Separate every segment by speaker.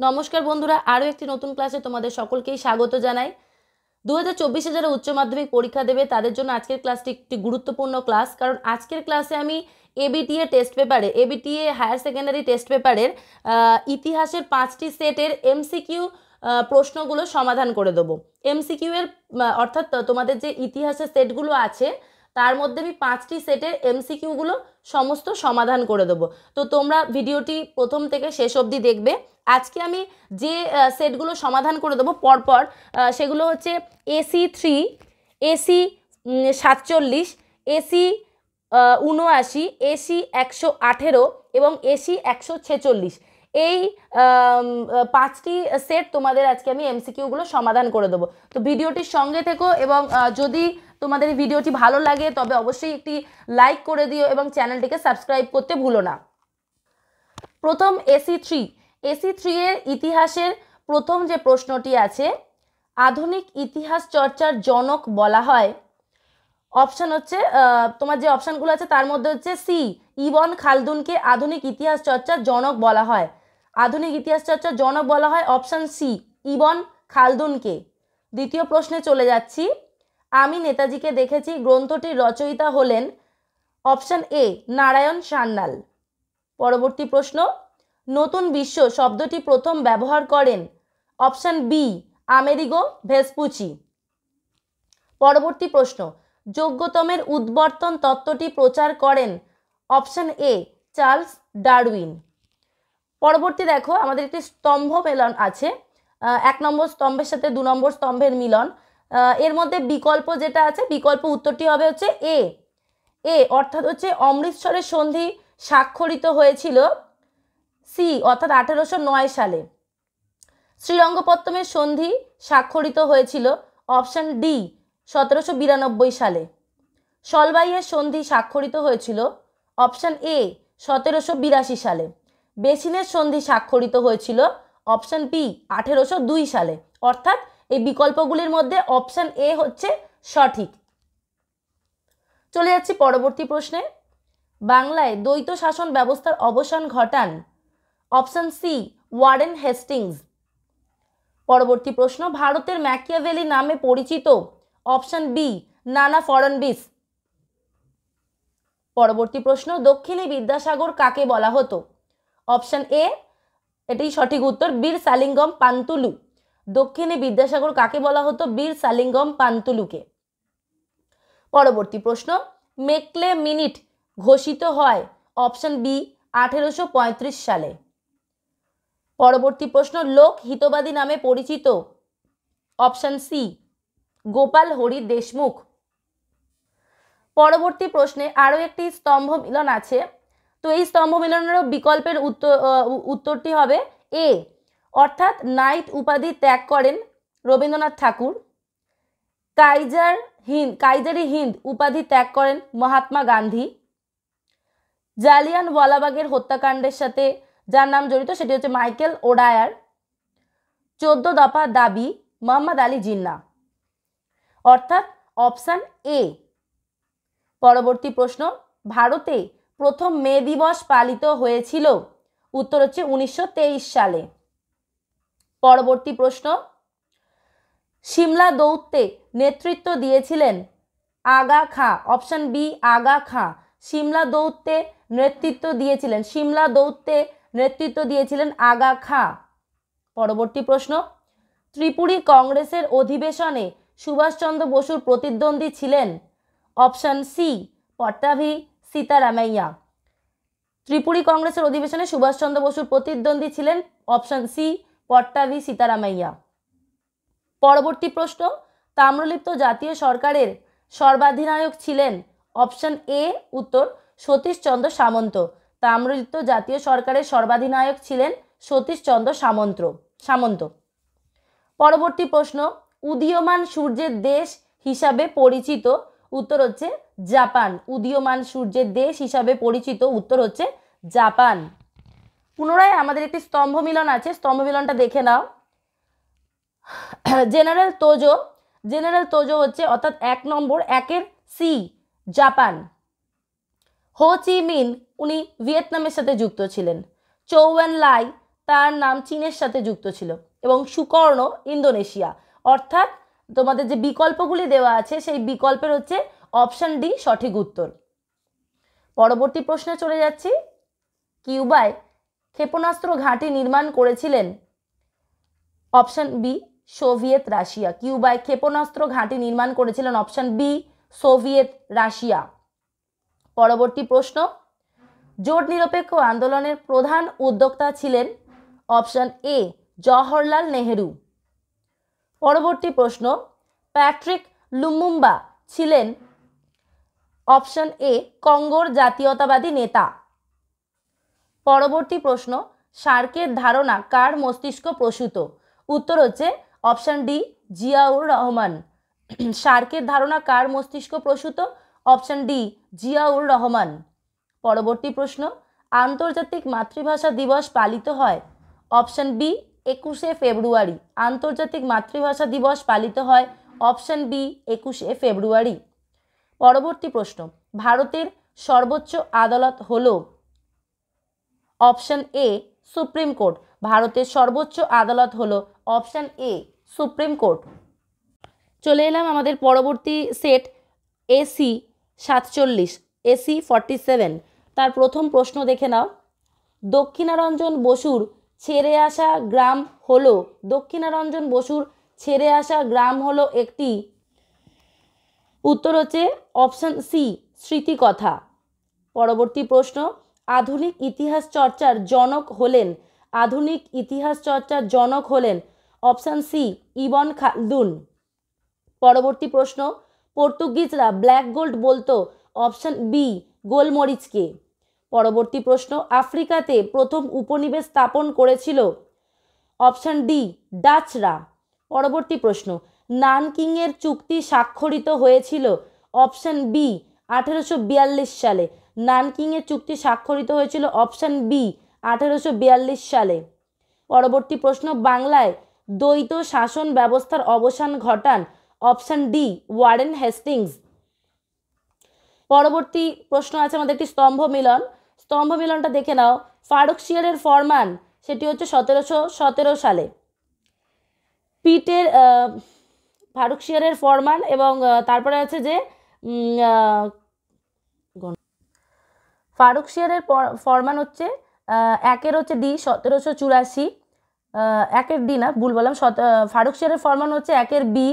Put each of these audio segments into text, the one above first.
Speaker 1: নমস্কার বন্ধুরা, আরও একটি নতুন ক্লাসে তোমাদের সকলকেই স্বাগত জানাই। 2024-এ যারা উচ্চ মাধ্যমিক পরীক্ষা দেবে তাদের জন্য আজকের ক্লাসটি একটি গুরুত্বপূর্ণ ক্লাস, কারণ আজকের ক্লাসে আমি এবিটিএ টেস্ট পেপারে এবিটিএ হায়ার সেকেন্ডারি টেস্ট পেপারের ইতিহাসের 5টি সেটের এমসিকিউ প্রশ্নগুলো সমাধান করে দেবো। এমসিকিউ এর অর্থাৎ তোমাদের যে ইতিহাসের সেটগুলো আছে তার মধ্যে আমি 5টি সেটের এমসিকিউগুলো সমস্ত সমাধান করে দেবো। তো তোমরা ভিডিওটি প্রথম থেকে শেষ অবধি দেখবে। আজকে আমি যে সেটগুলো সমাধান করে দেবো পরপর, সেগুলো হচ্ছে এসি 3, এসি 47, এসি 79, এসি 118 এবং এসি 146। এই 5টি সেট তোমাদের আজকে আমি এমসিকিউগুলো সমাধান করে দেবো। তো ভিডিওটির সঙ্গে থেকো এবং যদি তোমাদের ভিডিওটি ভালো লাগে তবে অবশ্যই একটি লাইক করে দিও এবং চ্যানেলটিকে সাবস্ক্রাইব করতে ভুলো না। প্রথম এসি 3, এসি 3 এর ইতিহাসের প্রথম যে প্রশ্নটি আছে, আধুনিক ইতিহাস চর্চার জনক বলা হয়। অপশান হচ্ছে তোমার যে অপশানগুলো আছে তার মধ্যে হচ্ছে সি, ইবন খালদুনকে আধুনিক ইতিহাস চর্চার জনক বলা হয়। আধুনিক ইতিহাস চর্চার জনক বলা হয় অপশান সি, ইবন খালদুনকে। দ্বিতীয় প্রশ্নে চলে যাচ্ছি। আমি নেতাজিকে দেখেছি গ্রন্থটির রচয়িতা হলেন অপশান এ, নারায়ণ সান্যাল। পরবর্তী প্রশ্ন, নতুন বিশ্ব শব্দটি প্রথম ব্যবহার করেন অপশান বি, আমেরিগো ভেসপুচি। পরবর্তী প্রশ্ন, যোগ্যতমের উদ্বর্তন তত্ত্বটি প্রচার করেন অপশান এ, চার্লস ডারউইন। পরবর্তী দেখো, আমাদের একটি স্তম্ভ মিলন আছে, 1 নম্বর স্তম্ভের সাথে 2 নম্বর স্তম্ভের মিলন। এর মধ্যে বিকল্প যেটা আছে, বিকল্প উত্তরটি হবে হচ্ছে এ, অর্থাৎ হচ্ছে অমৃতসরের সন্ধি স্বাক্ষরিত হয়েছিল সি অর্থাৎ 1809 সালে। শ্রীরঙ্গপত্তমের সন্ধি স্বাক্ষরিত হয়েছিল অপশান ডি, 1792 সালে। সলবাইয়ের সন্ধি স্বাক্ষরিত হয়েছিল অপশান এ, 1782 সালে। বেসিনের সন্ধি স্বাক্ষরিত হয়েছিল অপশান বি, 1802 সালে। অর্থাৎ এই বিকল্পগুলির মধ্যে অপশান এ হচ্ছে সঠিক। চলে যাচ্ছি পরবর্তী প্রশ্নে। বাংলায় দ্বৈত শাসন ব্যবস্থার অবসান ঘটান অপশান সি, ওয়ারেন হেস্টিংস। পরবর্তী প্রশ্ন, ভারতের ম্যাকিয়াভেলি নামে পরিচিত অপশান বি, নানা ফড়নবিস। পরবর্তী প্রশ্ন, দক্ষিণী বিদ্যাসাগর কাকে বলা হতো অপশান এ, এটাই সঠিক উত্তর, বীর সালিঙ্গম পান্তুলু। দক্ষিণী বিদ্যাসাগর কাকে বলা হতো? বীর সালিঙ্গম পান্তুলুকে। পরবর্তী প্রশ্ন, মেকলে মিনিট ঘোষিত হয় অপশান বি, 1835 সালে। পরবর্তী প্রশ্ন, লোক হিতবাদী নামে পরিচিত অপশান সি, গোপাল হরি দেশমুখ। পরবর্তী প্রশ্নে আরও একটি স্তম্ভ মিলন আছে, তো এই স্তম্ভ মিলনেরও বিকল্পের উত্তরটি হবে এ, অর্থাৎ নাইট উপাধি ত্যাগ করেন রবীন্দ্রনাথ ঠাকুর। কাইজারি হিন্দ উপাধি ত্যাগ করেন মহাত্মা গান্ধী। জালিয়ানওয়ালাবাগের হত্যাকাণ্ডের সাথে যার নাম জড়িত সেটি হচ্ছে মাইকেল ওডায়ার। 14 দফা দাবি মোহাম্মদ আলী জিন্নাহ। অর্থাৎ অপশান এ। পরবর্তী প্রশ্ন, ভারতে প্রথম মে দিবস পালিত হয়েছিল উত্তর হচ্ছে 1923 সালে। পরবর্তী প্রশ্ন, সিমলা দৌত্যে নেতৃত্ব দিয়েছিলেন আগা খাঁ। অপশান বি, আগা খাঁ। সিমলা দৌত্যে নেতৃত্ব দিয়েছিলেন আগা খাঁ। পরবর্তী প্রশ্ন, ত্রিপুরী কংগ্রেসের অধিবেশনে সুভাষচন্দ্র বসুর প্রতিদ্বন্দ্বী ছিলেন অপশান সি, পট্টাভি সীতারামাইয়া। ত্রিপুরী কংগ্রেসের অধিবেশনে সুভাষচন্দ্র বসুর প্রতিদ্বন্দ্বী ছিলেন অপশান সি, পট্টাভি সীতারামাইয়া। পরবর্তী প্রশ্ন, তাম্রলিপ্ত জাতীয় সরকারের সর্বাধিনায়ক ছিলেন অপশান এ, উত্তর সতীশচন্দ্র সামন্ত। তাম্রলিপ্ত জাতীয় সরকারের সর্বাধিনায়ক ছিলেন সতীশচন্দ্র সামন্ত। পরবর্তী প্রশ্ন, উদীয়মান সূর্যের দেশ হিসাবে পরিচিত উত্তর হচ্ছে জাপান। উদীয়মান সূর্যের দেশ হিসাবে পরিচিত উত্তর হচ্ছে জাপান। পুনরায় আমাদের একটি স্তম্ভ মিলন আছে, স্তম্ভ মিলনটা দেখে নাও। জেনারেল তোজো হচ্ছে অর্থাৎ 1 নম্বর, 1-এর সি, জাপান। হো চি মিন উনি ভিয়েতনামের সাথে যুক্ত ছিলেন। চৌ এন লাই তার নাম চীনের সাথে যুক্ত ছিল, এবং সুকর্ণ ইন্দোনেশিয়া। অর্থাৎ তোমাদের যে বিকল্পগুলি দেওয়া আছে সেই বিকল্পের হচ্ছে অপশন ডি সঠিক উত্তর। পরবর্তী প্রশ্নে চলে যাচ্ছি। কিউবায় ক্ষেপণাস্ত্র ঘাঁটি নির্মাণ করেছিলেন? Option B Soviet Russia. কিউবায় ক্ষেপণাস্ত্র ঘাঁটি নির্মাণ করেছিলেন অপশন বি সোভিয়েত রাশিয়া। পরবর্তী প্রশ্ন, জোট নিরপেক্ষ আন্দোলনের প্রধান উদ্যোক্তা ছিলেন? Option A Jawaharlal Nehru. পরবর্তী প্রশ্ন, প্যাট্রিক লুমুম্বা ছিলেন? অপশন এ কঙ্গোর জাতীয়তাবাদী নেতা। পরবর্তী প্রশ্ন, সার্কের ধারণা কার মস্তিষ্ক প্রসূত? উত্তর হচ্ছে অপশন ডি জিয়াউর রহমান। সার্কের ধারণা কার মস্তিষ্ক প্রসূত? Option D Ziaur Rahman. পরবর্তী প্রশ্ন, আন্তর্জাতিক মাতৃভাষা দিবস পালিত হয়? অপশন বি 21শে ফেব্রুয়ারি। আন্তর্জাতিক মাতৃভাষা দিবস পালিত হয় অপশন বি 21শে ফেব্রুয়ারি। পরবর্তী প্রশ্ন, ভারতের সর্বোচ্চ আদালত হলো? Option A supreme court. ভারতের সর্বোচ্চ আদালত হলো অপশন এ সুপ্রিম কোর্ট। চলে এলাম আমাদের পরবর্তী সেট এসি 47 এসি 47। তার প্রথম প্রশ্ন দেখে নাও। দক্ষিণারঞ্জন বসুর ছেড়ে আসা গ্রাম হলো? দক্ষিণারঞ্জন বসুর ছেড়ে আসা গ্রাম হলো একটি? উত্তর হচ্ছে অপশন সি স্মৃতিকথা। পরবর্তী প্রশ্ন, আধুনিক ইতিহাস চর্চার জনক হলেন? আধুনিক ইতিহাস চর্চার জনক হলেন অপশন সি ইবন খালদুন। পরবর্তী প্রশ্ন, পর্তুগিজরা ব্ল্যাক গোল্ড বলতো? অপশন বি গোলমরিচকে। পরবর্তী প্রশ্ন, আফ্রিকাতে প্রথম উপনিবেশ স্থাপন করেছিল? অপশন ডি ডাচরা। পরবর্তী প্রশ্ন, নানকিংয়ের চুক্তি স্বাক্ষরিত হয়েছিল? অপশন বি 1842 সালে। নানকিংয়ের চুক্তি স্বাক্ষরিত হয়েছিল অপশন বি 1842 সালে। পরবর্তী প্রশ্ন, বাংলায় দ্বৈত শাসন ব্যবস্থার অবসান ঘটান? Option D Warren Hastings. পরবর্তী প্রশ্ন আছে আমাদের একটি স্তম্ভ মিলন। স্তম্ভ মিলনটা দেখে নাও। ফারুকশিয়ারের ফরমান, সেটি হচ্ছে 1717 সালে। পিটের ফারুকশিয়ারের ফরমান, এবং তারপরে আছে যে ফারুকশিয়ারের ফরমান হচ্ছে একের হচ্ছে ডি 1784, একের ডি না, ভুল বললাম, ফারুকশিয়ারের ফরমান হচ্ছে একের বি।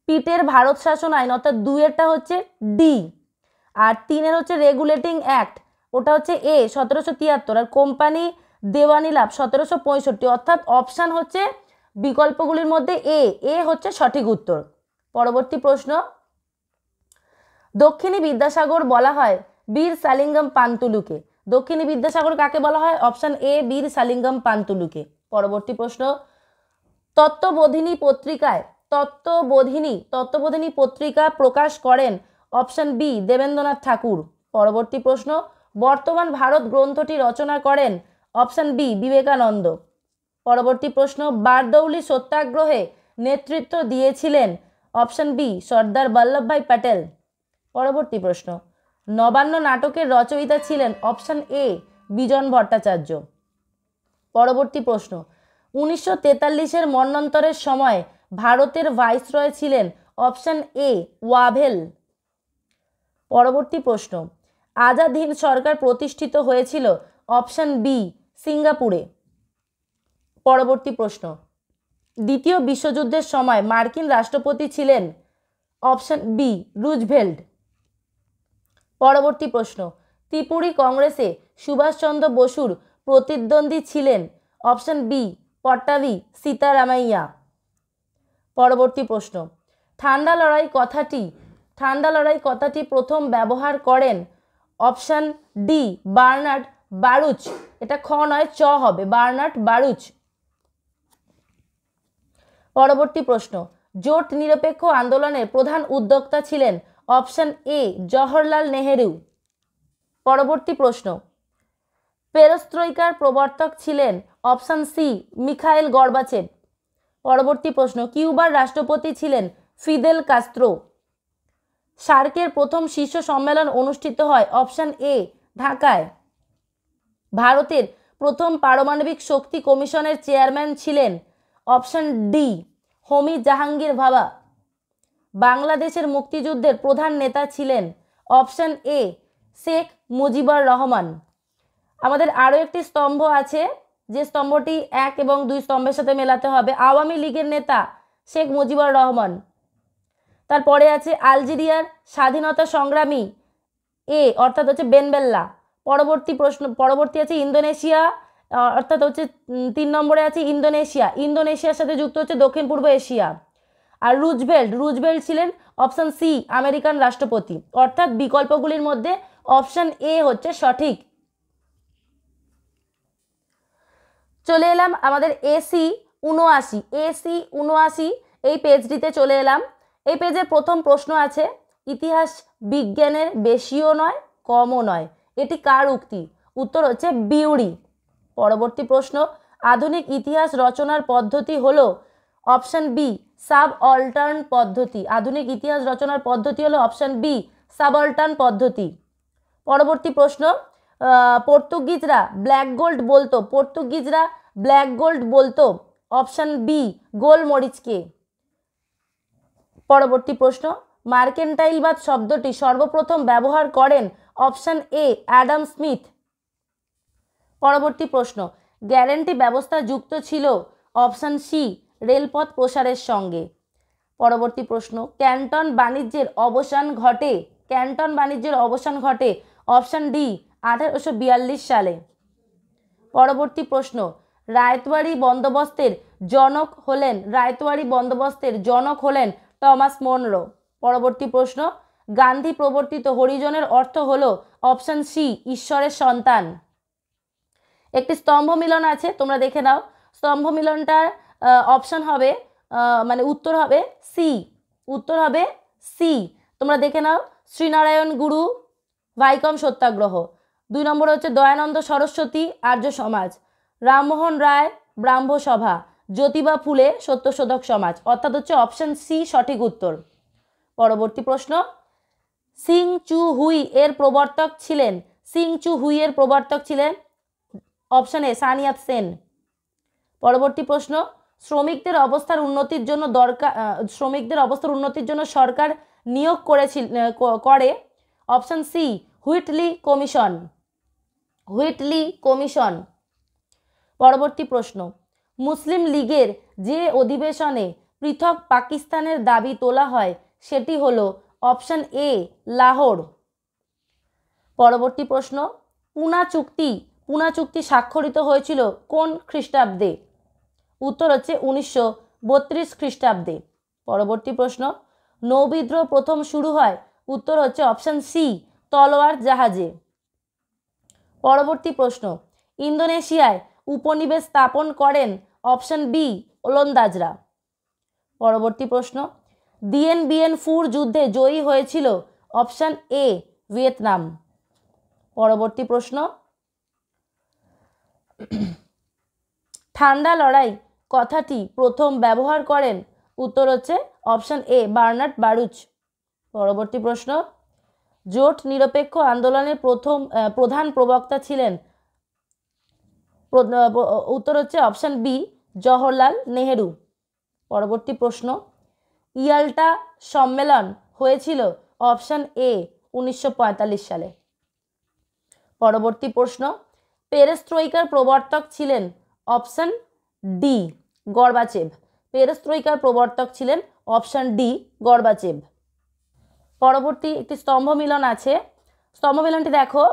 Speaker 1: পিটের ভারত শাসন আইন অর্থাৎ দুইয়েরটা হচ্ছে ডি, আর তিনের হচ্ছে রেগুলেটিং অ্যাক্ট, ওটা হচ্ছে এ 1773, আর কোম্পানি দেওয়ানি লাভ 1765। অর্থাৎ অপশান হচ্ছে বিকল্পগুলির মধ্যে এ হচ্ছে সঠিক উত্তর। পরবর্তী প্রশ্ন, দক্ষিণী বিদ্যাসাগর বলা হয় বীর সালিঙ্গম পান্তুলুকে? দক্ষিণী বিদ্যাসাগর কাকে বলা হয়? অপশন এ বীর সালিঙ্গম পান্তুলুকে। পরবর্তী প্রশ্ন, তত্ত্ববোধিনী পত্রিকা প্রকাশ করেন? Option B Debendranath Tagore. পরবর্তী প্রশ্ন, বর্তমান ভারত গ্রন্থটি রচনা করেন? Option B Vivekananda. পরবর্তী প্রশ্ন, বারদৌলি সত্যাগ্রহে নেতৃত্ব দিয়েছিলেন? Option B Sardar Vallabhbhai Patel. পরবর্তী প্রশ্ন, নবান্ন নাটকের রচয়িতা ছিলেন? Option A Bijon Bhattacharya. পরবর্তী প্রশ্ন, 1943-এর মন্বন্তরের সময় ভারতের ভাইসরয় ছিলেন? Option A Wavell. পরবর্তী প্রশ্ন, আজাদ হিন্দ সরকার প্রতিষ্ঠিত হয়েছিল? অপশন বি সিঙ্গাপুরে। পরবর্তী প্রশ্ন, দ্বিতীয় বিশ্বযুদ্ধের সময় মার্কিন রাষ্ট্রপতি ছিলেন? Option B Roosevelt. পরবর্তী প্রশ্ন, ত্রিপুরী কংগ্রেসে সুভাষচন্দ্র বসুর প্রতিদ্বন্দ্বী ছিলেন? Option B Pattabhi Sitaramayya. পরবর্তী প্রশ্ন, ঠান্ডা লড়াই কথাটি প্রথম ব্যবহার করেন? Option D Bernard Baruch. এটা খ নয় চ হবে, বার্নার্ড বারুচ। পরবর্তী প্রশ্ন, জোট নিরপেক্ষ আন্দোলনের প্রধান উদ্যোক্তা ছিলেন? Option A Jawaharlal Nehru. পরবর্তী প্রশ্ন, পেরস্ত্রয়িকার প্রবর্তক ছিলেন? Option C Mikhail Gorbachev. পরবর্তী প্রশ্ন, কিউবার রাষ্ট্রপতি ছিলেন? Fidel Castro. সার্কের প্রথম শীর্ষ সম্মেলন অনুষ্ঠিত হয়? অপশন এ ঢাকায়। ভারতের প্রথম পারমাণবিক শক্তি কমিশনের চেয়ারম্যান ছিলেন? অপশন ডি হোমি জাহাঙ্গীর ভাবা। বাংলাদেশের মুক্তিযুদ্ধের প্রধান নেতা ছিলেন? অপশন এ শেখ মুজিবুর রহমান। আমাদের আরও একটি স্তম্ভ আছে, যে স্তম্ভটি 1 এবং 2 স্তম্ভের সাথে মেলাতে হবে। আওয়ামী লীগের নেতা শেখ মুজিবুর রহমান। তারপরে আছে আলজেরিয়ার স্বাধীনতা সংগ্রামী এ অর্থাৎ হচ্ছে বেনবেল্লা। পরবর্তী আছে ইন্দোনেশিয়া, অর্থাৎ হচ্ছে 3 নম্বরে আছে ইন্দোনেশিয়া। ইন্দোনেশিয়ার সাথে যুক্ত হচ্ছে দক্ষিণ পূর্ব এশিয়া। আর রুজভেল্ট ছিলেন অপশন সি আমেরিকান রাষ্ট্রপতি। অর্থাৎ বিকল্পগুলির মধ্যে অপশন এ হচ্ছে সঠিক। চলে এলাম আমাদের এসি 79 এই পেজটিতে চলে এলাম। এই পেজের প্রথম প্রশ্ন আছে, ইতিহাস বিজ্ঞানের বেশিও নয় কমও নয়, এটি কার উক্তি? উত্তর হচ্ছে বিউরি। পরবর্তী প্রশ্ন, আধুনিক ইতিহাস রচনার পদ্ধতি হলো? অপশন বি সাবঅল্টার্ন পদ্ধতি। আধুনিক ইতিহাস রচনার পদ্ধতি হলো অপশন বি সাবঅল্টার্ন পদ্ধতি। পরবর্তী প্রশ্ন, পর্তুগিজরা ব্ল্যাক গোল্ড বলতো? অপশন বি গোলমরিচকে। পরবর্তী প্রশ্ন, মার্কেন্টাইলবাদ শব্দটি সর্বপ্রথম ব্যবহার করেন? Option A Adam Smith. পরবর্তী প্রশ্ন, গ্যারান্টি ব্যবস্থা যুক্ত ছিল? অপশন সি রেলপথ প্রসারের সঙ্গে। পরবর্তী প্রশ্ন, ক্যান্টন বাণিজ্যের অবসান ঘটে? অপশন ডি 1842 সালে। পরবর্তী প্রশ্ন, রায়তওয়ারি বন্দোবস্তের জনক হলেন টমাস মনরো। পরবর্তী প্রশ্ন, গান্ধী প্রবর্তিত হরিজনের অর্থ হলো? অপশন সি ঈশ্বরের সন্তান। একটি স্তম্ভ মিলন আছে, তোমরা দেখে নাও। স্তম্ভ মিলনটার অপশন হবে উত্তর হবে সি। তোমরা দেখে নাও, শ্রীনারায়ণ গুরু ভাইকম সত্যাগ্রহ। 2 নম্বর হচ্ছে দয়ানন্দ সরস্বতী আর্য সমাজ, রামমোহন রায় ব্রাহ্ম সভা, জ্যোতিবা ফুলে সত্যশোধক সমাজ। অর্থাৎ হচ্ছে অপশন সি সঠিক উত্তর। পরবর্তী প্রশ্ন, সিং চু হুই এর প্রবর্তক ছিলেন? Option A Sun Yat Sen. পরবর্তী প্রশ্ন, শ্রমিকদের অবস্থার উন্নতির জন্য সরকার নিয়োগ করে? Option C Whitley commission. পরবর্তী প্রশ্ন, মুসলিম লীগের যে অধিবেশনে পৃথক পাকিস্তানের দাবি তোলা হয় সেটি হলো? Option A Lahore. পরবর্তী প্রশ্ন, পুনা চুক্তি স্বাক্ষরিত হয়েছিল কোন খ্রিস্টাব্দে? উত্তর হচ্ছে 1932 খ্রিস্টাব্দে। পরবর্তী প্রশ্ন, নৌবিদ্রোহ প্রথম শুরু হয়? উত্তর হচ্ছে অপশন সি তলোয়ার জাহাজে। পরবর্তী প্রশ্ন, ইন্দোনেশিয়ায় উপনিবেশ স্থাপন করেন? অপশন বি ওলন্দাজরা। পরবর্তী প্রশ্ন, দিয়েন বিয়েন ফুর যুদ্ধে জয়ী হয়েছিল? Option A Vietnam. পরবর্তী প্রশ্ন, ঠান্ডা লড়াই কথাটি প্রথম ব্যবহার করেন? উত্তর হচ্ছে অপশন এ বার্নার্ড বারুচ। পরবর্তী প্রশ্ন, জোট নিরপেক্ষ আন্দোলনের প্রধান প্রবক্তা ছিলেন? উত্তর হচ্ছে অপশন বি জওহরলাল নেহেরু। পরবর্তী প্রশ্ন, ইয়াল্টা সম্মেলন হয়েছিল? অপশন এ 1945 সালে। পরবর্তী প্রশ্ন, পেরেস্ট্রোইকার প্রবর্তক ছিলেন? Option D Gorbachev. গর্বাচেভ। পরবর্তী একটি স্তম্ভ মিলন আছে, স্তম্ভ মিলনটি দেখো।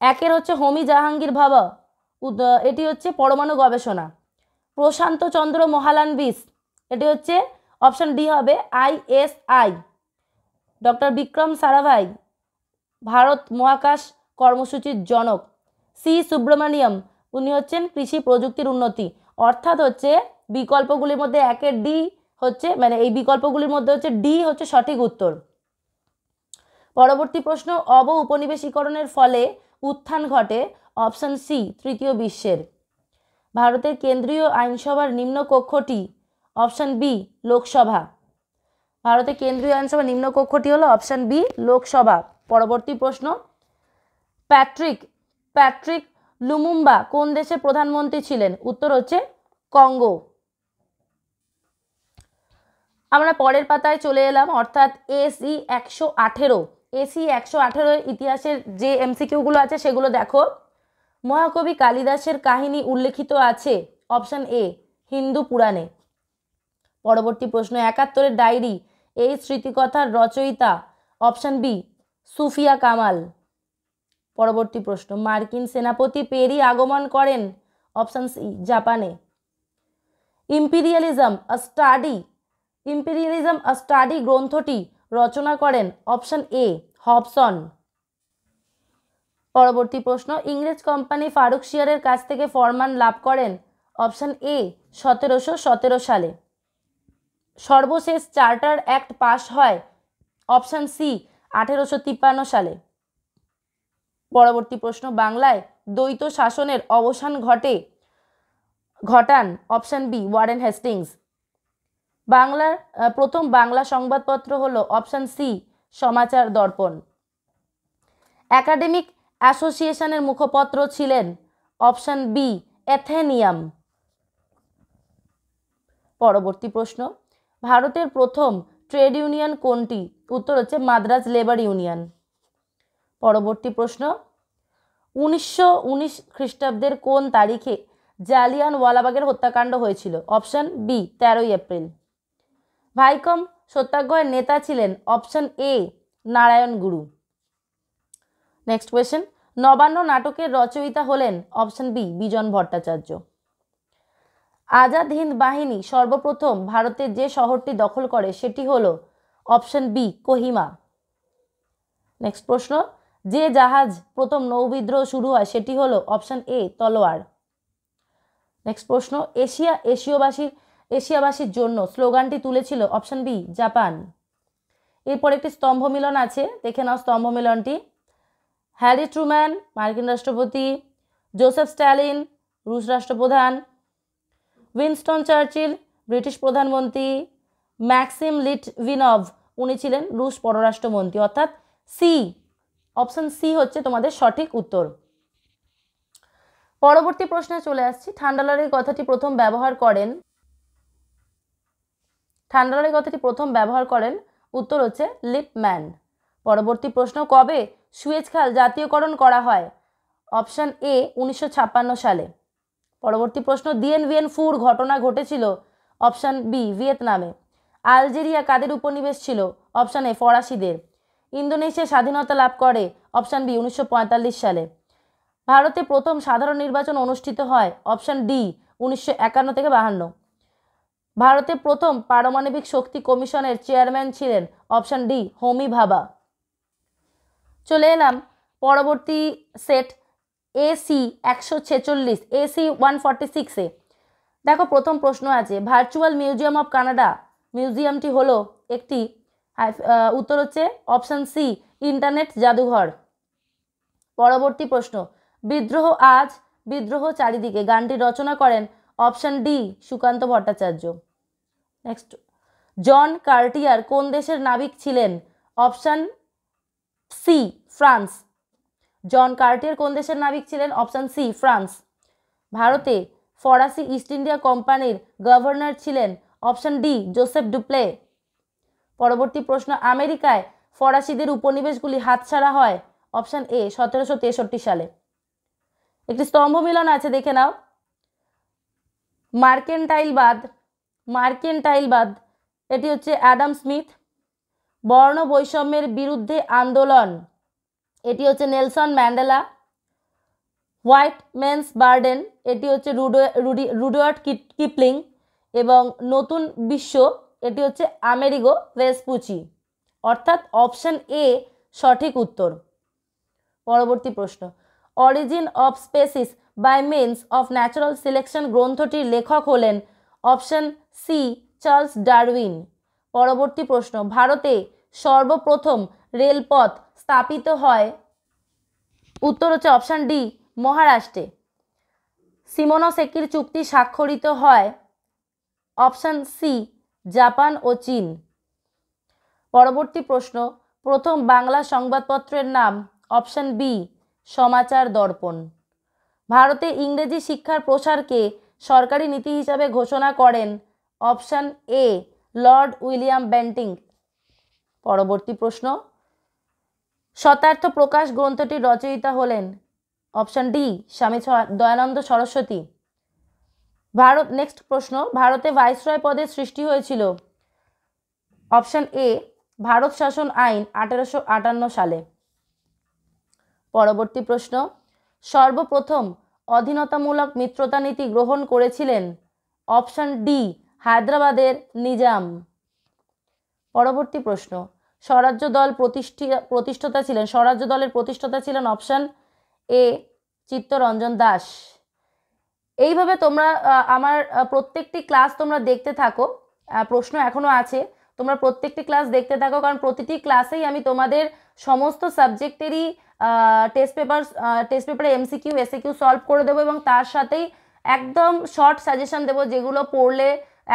Speaker 1: 1 হচ্ছে হোমি জাহাঙ্গীর ভাবা, এটি হচ্ছে পরমাণু গবেষণা। প্রশান্ত চন্দ্র মহালানবিস, এটি হচ্ছে অপশন ডি হবে ISI। ডক্টর বিক্রম সারাভাই ভারত মহাকাশ কর্মসূচির জনক। সি সুব্রমণিয়ম, উনি হচ্ছেন কৃষি প্রযুক্তির উন্নতি। অর্থাৎ হচ্ছে বিকল্পগুলির মধ্যে ডি হচ্ছে এই বিকল্পগুলির মধ্যে হচ্ছে ডি হচ্ছে সঠিক উত্তর। পরবর্তী প্রশ্ন, উপনিবেশীকরণের ফলে উত্থান ঘটে? অপশন সি তৃতীয় বিশ্বের। ভারতের কেন্দ্রীয় আইনসভার নিম্নকক্ষটি? Option B Lok Sabha. ভারতের কেন্দ্রীয় আইনসভার নিম্নকক্ষটি হলো অপশন বি লোকসভা। পরবর্তী প্রশ্ন, প্যাট্রিক লুমুম্বা কোন দেশের প্রধানমন্ত্রী ছিলেন? উত্তর হচ্ছে কঙ্গো। আমরা পরের পাতায় চলে এলাম, অর্থাৎ এসি 118। এসি 118 ইতিহাসের যে এমসিকিউগুলো আছে সেগুলো দেখো। মহাকবি কালিদাসের কাহিনী উল্লেখিত আছে অপশন এ হিন্দু পুরাণে। পরবর্তী প্রশ্ন, 71 ডায়েরি এই স্মৃতিকথার রচয়িতা অপশন বি সুফিয়া কামাল। পরবর্তী প্রশ্ন, মার্কিন সেনাপতি পেরি আগমন করেন অপশন সি জাপানে। ইম্পিরিয়ালিজম আ স্টাডি গ্রন্থটি রচনা করেন অপশন এ হবসন। পরবর্তী প্রশ্ন, ইংরেজ কোম্পানি ফারুকশিয়ারের কাছ থেকে ফরমান লাভ করেন অপশন এ 1717 সালে। সর্বশেষ চার্টার অ্যাক্ট পাস হয় অপশন সি 1853 সালে। পরবর্তী প্রশ্ন, বাংলায় দ্বৈত শাসনের অবসান ঘটান অপশন বি ওয়ারেন হেস্টিংস। বাংলার প্রথম বাংলা সংবাদপত্র হলো অপশন সি সমাচার দর্পণ। একাডেমিক অ্যাসোসিয়েশনের মুখপত্র ছিলেন অপশন বি অ্যাথেনিয়াম। পরবর্তী প্রশ্ন, ভারতের প্রথম ট্রেড ইউনিয়ন কোনটি? উত্তর হচ্ছে মাদ্রাজ লেবার ইউনিয়ন। পরবর্তী প্রশ্ন, 1919 খ্রিস্টাব্দের কোন তারিখে জালিয়ানওয়ালাবাগের হত্যাকাণ্ড হয়েছিল? অপশন বি 13 এপ্রিল। ভাইকম সত্যাগ্রহের নেতা ছিলেন অপশন এ নারায়ণ গুরু। নেক্সট কোয়েশ্চেন, নবান্ন নাটকের রচয়িতা হলেন অপশন বি বিজন ভট্টাচার্য। আজাদ হিন্দ বাহিনী সর্বপ্রথম ভারতের যে শহরটি দখল করে সেটি হলো অপশন বি কোহিমা। নেক্সট প্রশ্ন, যে জাহাজ প্রথম নৌবিদ্রোহ শুরু হয় সেটি হলো অপশন এ তলোয়ার। নেক্সট প্রশ্ন, এশিয়াবাসীর জন্য স্লোগানটি তুলেছিল অপশন বি জাপান। এরপর একটি স্তম্ভ মিলন আছে, দেখে নাও স্তম্ভ মিলনটি। হ্যারি ট্রুম্যান মার্কিন রাষ্ট্রপতি, জোসেফ স্ট্যালিন রুশ রাষ্ট্রপ্রধান, উইনস্টন চার্চিল ব্রিটিশ প্রধানমন্ত্রী, ম্যাক্সিম লিটভিনভ উনি ছিলেন রুশ পররাষ্ট্রমন্ত্রী। অর্থাৎ সি, অপশন সি হচ্ছে তোমাদের সঠিক উত্তর। পরবর্তী প্রশ্নে চলে আসছি, ঠান্ডা লড়াই কথাটি প্রথম ব্যবহার করেন উত্তর হচ্ছে লিপম্যান। পরবর্তী প্রশ্ন, কবে সুয়েজ খাল জাতীয়করণ করা হয়? অপশন এ 1956 সালে। পরবর্তী প্রশ্ন, দিয়েন ভিয়েন ফুর ঘটনা ঘটেছিল অপশন বি ভিয়েতনামে। আলজেরিয়া কাদের উপনিবেশ ছিল? Option A ফরাসিদের। ইন্দোনেশিয়া স্বাধীনতা লাভ করে অপশন বি 1945 সালে। ভারতে প্রথম সাধারণ নির্বাচন অনুষ্ঠিত হয় অপশন ডি 1951 থেকে 52। ভারতে প্রথম পারমাণবিক শক্তি কমিশনের চেয়ারম্যান ছিলেন অপশন ডি হোমি ভাবা। চলে এলাম পরবর্তী সেট এসি 146 এসি 146-এ। দেখো প্রথম প্রশ্ন আছে, ভার্চুয়াল মিউজিয়াম অফ কানাডা মিউজিয়ামটি হলো একটি উত্তর হচ্ছে অপশন সি ইন্টারনেট জাদুঘর। পরবর্তী প্রশ্ন, বিদ্রোহ আজ বিদ্রোহ চারিদিকে গানটি রচনা করেন option D Sukanta Bhattacharya. Next, John Cartier কোন দেশের নাবিক ছিলেন? Option C France. John Cartier কোন দেশের নাবিক ছিলেন? Option C France. ভারতে ফরাসি ইস্ট ইন্ডিয়া কোম্পানির গভর্নর ছিলেন অপশন ডি জোসেফ ডুপ্লে। পরবর্তী প্রশ্ন, আমেরিকায় ফরাসিদের উপনিবেশগুলি হাতছাড়া হয় অপশন এ 1763 সালে। একটি স্তম্ভ মিলন আছে, দেখে নাও। মার্কেন্টাইলবাদ এটি হচ্ছে অ্যাডাম স্মিথ। বর্ণ বৈষম্যের বিরুদ্ধে আন্দোলন এটি হচ্ছে Nelson Mandela. White men's burden এটি হচ্ছে রুডওয়ার্ড কিপলিং। এবং নতুন বিশ্ব এটি হচ্ছে আমেরিগো ভেসপুচি। অর্থাৎ অপশন এ সঠিক উত্তর। পরবর্তী প্রশ্ন, origin of species by means of natural selection গ্রন্থটির লেখক হলেন অপশন সি চার্লস ডারউইন। পরবর্তী প্রশ্ন, ভারতে সর্বপ্রথম রেলপথ স্থাপিত হয়? উত্তর হচ্ছে অপশন ডি মহারাষ্ট্রে। সিমোনোসেকির চুক্তি স্বাক্ষরিত হয় অপশন সি জাপান ও চীন। পরবর্তী প্রশ্ন, প্রথম বাংলা সংবাদপত্রের নাম? অপশন বি সমাচার দর্পণ। ভারতে ইংরেজি শিক্ষার প্রসারকে সরকারি নীতি হিসাবে ঘোষণা করেন option A Lord William Bentinck. পরবর্তী প্রশ্ন, শতার্থ প্রকাশ গ্রন্থটির রচয়িতা হলেন অপশান ডি স্বামী দয়ানন্দ সরস্বতী। নেক্সট প্রশ্ন, ভারতে ভাইসরয় পদের সৃষ্টি হয়েছিল অপশান এ ভারত শাসন আইন 1858 সালে। পরবর্তী প্রশ্ন, সর্বপ্রথম অধীনতামূলক মিত্রতা নীতি গ্রহণ করেছিলেন অপশান ডি হায়দ্রাবাদের নিজাম। পরবর্তী প্রশ্ন, স্বরাজ্য দলের প্রতিষ্ঠাতা ছিলেন অপশান এ চিত্তরঞ্জন দাস। এইভাবে তোমরা আমার প্রত্যেকটি ক্লাস তোমরা দেখতে থাকো, প্রশ্ন এখনো আছে, তোমরা প্রত্যেকটি ক্লাস দেখতে থাকো, কারণ প্রতিটি ক্লাসেই আমি তোমাদের সমস্ত সাবজেক্টেরই টেস্ট পেপারে এমসিকিউ এসএকিউ সলভ করে দেবো এবং তার সাথেই একদম শর্ট সাজেশন দেবো, যেগুলো পড়লে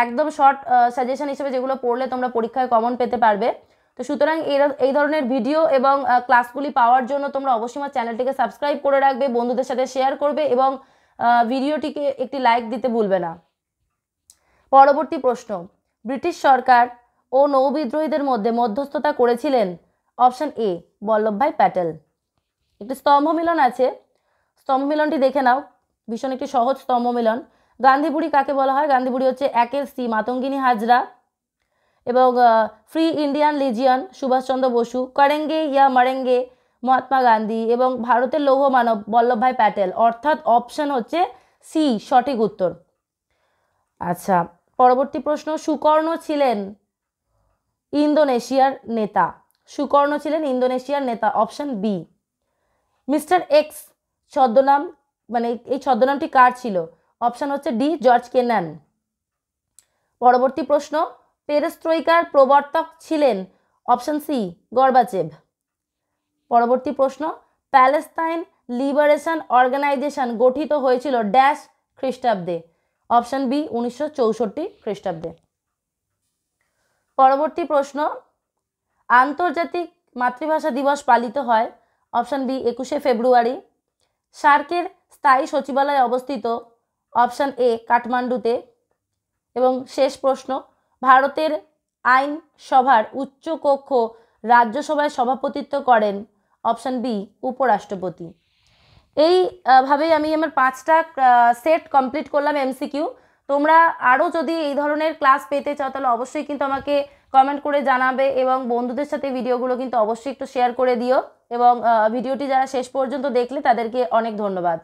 Speaker 1: একদম শর্ট সাজেশন হিসেবে যেগুলো পড়লে তোমরা পরীক্ষায় কমন পেতে পারবে। তো সুতরাং এই ধরনের ভিডিও এবং ক্লাসগুলি পাওয়ার জন্য তোমরা অবশ্যই আমার চ্যানেলটিকে সাবস্ক্রাইব করে রাখবে, বন্ধুদের সাথে শেয়ার করবে এবং ভিডিওটিকে একটি লাইক দিতে ভুলবে না। পরবর্তী প্রশ্ন, ব্রিটিশ সরকার ও নৌবিদ্রোহীদের মধ্যে মধ্যস্থতা করেছিলেন অপশান এ বল্লভভাই প্যাটেল। একটি স্তম্ভ মিলন আছে, স্তম্ভ মিলনটি দেখে নাও, ভীষণ একটি সহজ স্তম্ভ মিলন। গান্ধী বুড়ি কাকে বলা হয়? গান্ধী বুড়ি হচ্ছে একের সি মাতঙ্গিনী হাজরা এবং Free Indian Legion Subhashchandra Bose, করেঙ্গে ইয়া মরেঙ্গে মহাত্মা গান্ধী এবং ভারতের লৌহ মানব বল্লভভাই প্যাটেল, অর্থাৎ অপশান হচ্ছে সি সঠিক উত্তর। আচ্ছা, পরবর্তী প্রশ্ন, সুকর্ণ ছিলেন ইন্দোনেশিয়ার নেতা। সুকর্ণ ছিলেন ইন্দোনেশিয়ার নেতা, অপশান বি। মিস্টার এক্স ছদ্মনাম, মানে এই ছদ্মনামটি কার ছিল? অপশান হচ্ছে ডি জর্জ কেনান। পরবর্তী প্রশ্ন, পেরেস্ট্রয়িকার প্রবর্তক ছিলেন অপশান সি গর্বাচেভ। পরবর্তী প্রশ্ন, প্যালেস্তাইন লিবারেশন অর্গানাইজেশন গঠিত হয়েছিল ড্যাশ খ্রিস্টাব্দে? অপশান বি 1964 খ্রিস্টাব্দে। পরবর্তী প্রশ্ন, আন্তর্জাতিক মাতৃভাষা দিবস পালিত হয় অপশান বি 21শে ফেব্রুয়ারি। সার্কের স্থায়ী সচিবালয় অবস্থিত অপশান এ কাঠমান্ডুতে। এবং শেষ প্রশ্ন, ভারতের আইন সভার উচ্চকক্ষ রাজ্যসভায় সভাপতিত্ব করেন অপশান বি উপরাষ্ট্রপতি। এইভাবেই আমি আমার 5টা সেট কমপ্লিট করলাম এমসিকিউ। তোমরা আরও যদি এই ধরনের ক্লাস পেতে চাও তাহলে অবশ্যই কিন্তু আমাকে কমেন্ট করে জানাবে এবং বন্ধুদের সাথে ভিডিওগুলো কিন্তু অবশ্যই একটু শেয়ার করে দিও এবং ভিডিওটি যারা শেষ পর্যন্ত দেখলে তাদেরকে অনেক ধন্যবাদ।